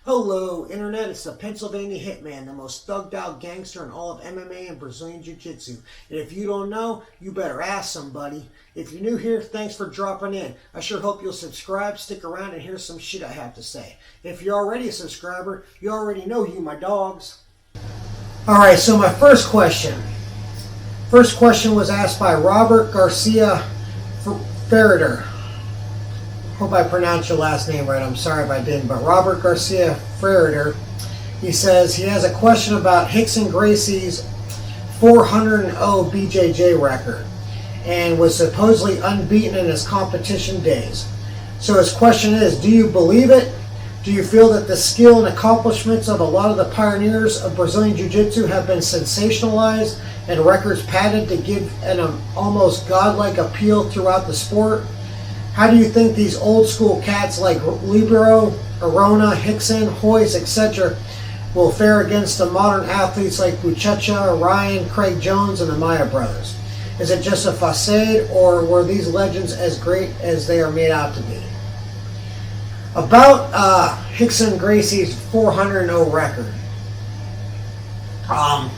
Hello, Internet. It's the Pennsylvania Hitman, the most thugged out gangster in all of MMA and Brazilian Jiu-Jitsu. And if you don't know, you better ask somebody. If you're new here, thanks for dropping in. I sure hope you'll subscribe, stick around, and hear some shit I have to say. If you're already a subscriber, you already know you, my dogs. Alright, so my first question. First question was asked by Robert Garcia-Ferriter. Hope I pronounced your last name right. I'm sorry if I didn't. But Robert Garcia-Ferriter, he says he has a question about Rickson Gracies' 400-0 BJJ record and was supposedly unbeaten in his competition days. So his question is, do you believe it? Do you feel that the skill and accomplishments of a lot of the pioneers of Brazilian Jiu-Jitsu have been sensationalized and records padded to give an almost godlike appeal throughout the sport? How do you think these old school cats like Libero, Arona, Rickson, Hoyce, etc. will fare against the modern athletes like Buchecha, Ryan, Craig Jones, and the Maya brothers? Is it just a facade, or were these legends as great as they are made out to be? About Rickson Gracie's 400-0 record. I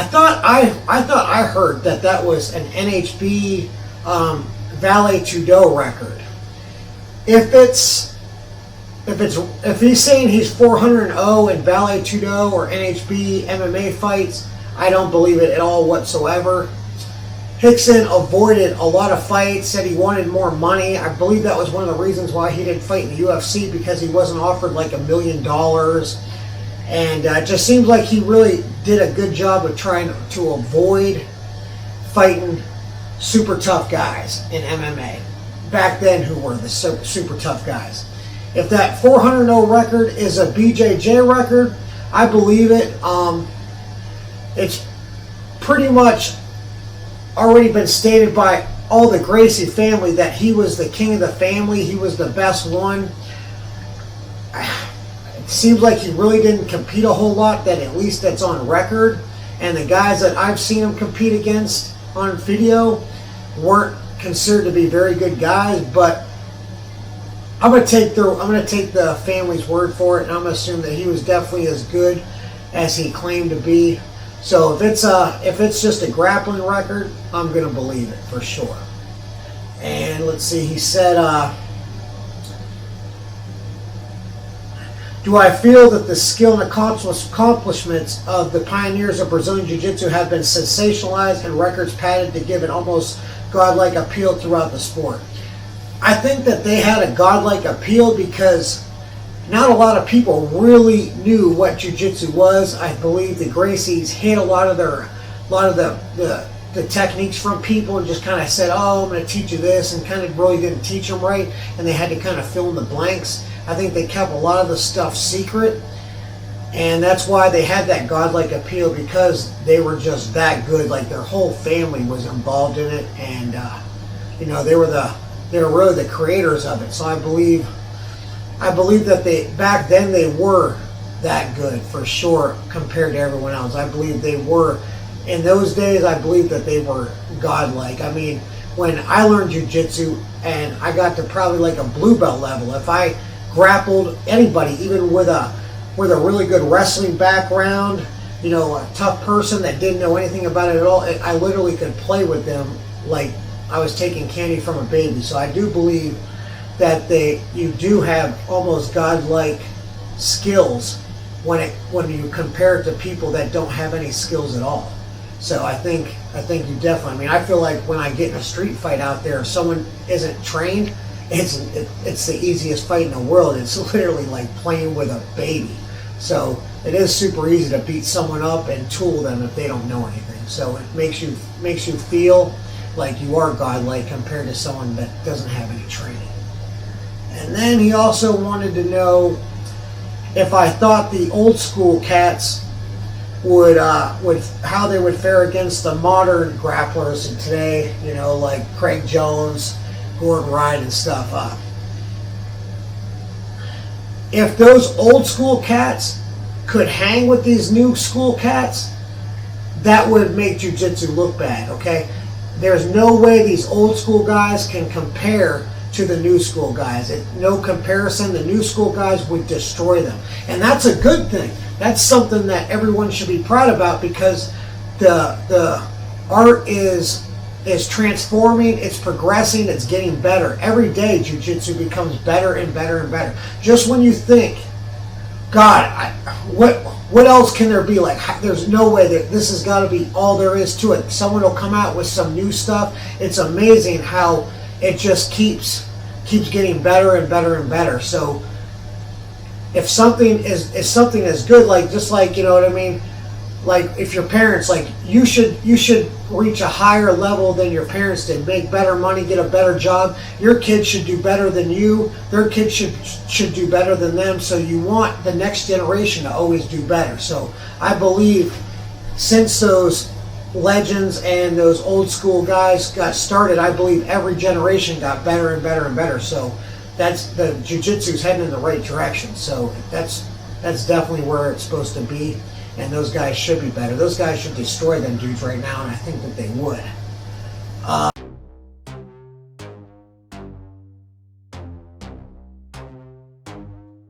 thought I heard that was an NHB Valet Tudo record. If he's saying he's 400-0 in Valet Tudo or NHB MMA fights, I don't believe it at all whatsoever. Rickson avoided a lot of fights, said he wanted more money. I believe that was one of the reasons why he didn't fight in the UFC, because he wasn't offered like $1 million. And it just seems like he really did a good job of trying to avoid fighting super tough guys in MMA back then, who were the super tough guys. If that 400-0 record is a BJJ record, I believe it. It's pretty much already been stated by all the Gracie family that he was the king of the family. He was the best one. It seems like he really didn't compete a whole lot, that at least that's on record. And the guys that I've seen him compete against on video weren't considered to be very good guys, but I'm gonna take the family's word for it, and I'm gonna assume that he was definitely as good as he claimed to be. So if it's just a grappling record, I'm gonna believe it for sure. And let's see, he said, do I feel that the skill and accomplishments of the pioneers of Brazilian Jiu-Jitsu have been sensationalized and records padded to give an almost godlike appeal throughout the sport? I think that they had a godlike appeal because not a lot of people really knew what Jiu-Jitsu was. I believe the Gracies hid a lot of the techniques from people and just kind of said, oh, I'm going to teach you this, and kind of really didn't teach them right, and they had to kind of fill in the blanks. I think they kept a lot of the stuff secret, and that's why they had that godlike appeal, because they were just that good. Like, their whole family was involved in it, and they were really the creators of it. So I believe that back then they were that good for sure compared to everyone else. I believe they were, in those days, I believe that they were godlike. I mean, when I learned jiu-jitsu and I got to probably like a blue belt level, if I grappled anybody, even with a really good wrestling background, a tough person that didn't know anything about it at all, I literally could play with them like I was taking candy from a baby. So I do believe that you do have almost godlike skills when you compare it to people that don't have any skills at all. So I think you definitely. I mean, I feel like when I get in a street fight out there, if someone isn't trained, it's the easiest fight in the world. It's literally like playing with a baby. So it is super easy to beat someone up and tool them if they don't know anything. So it makes you feel like you are godlike compared to someone that doesn't have any training. And then he also wanted to know if I thought the old school cats would how they would fare against the modern grapplers today, like Craig Jones, Gordon Ryan, and stuff. If those old school cats could hang with these new school cats, that would make jiu-jitsu look bad, okay? There's no way these old school guys can compare to to the new school guys. No comparison. The new school guys would destroy them, and that's a good thing. That's something that everyone should be proud about, because the art is transforming, it's progressing, it's getting better. Every day Jiu-Jitsu becomes better and better and better. Just when you think, God, what else can there be? Like, there's no way that this has got to be all there is to it. Someone will come out with some new stuff. It's amazing how it just keeps getting better and better and better. So if something is good, like, just like, you know what I mean? Like, if your parents, like, you should reach a higher level than your parents did, make better money, get a better job. Your kids should do better than you. Their kids should do better than them. So you want the next generation to always do better. So I believe since those legends and those old school guys got started, I believe every generation got better and better and better. So that's the Jiu-Jitsu's heading in the right direction. So that's definitely where it's supposed to be. And those guys should be better. Those guys should destroy them dudes right now, and I think that they would.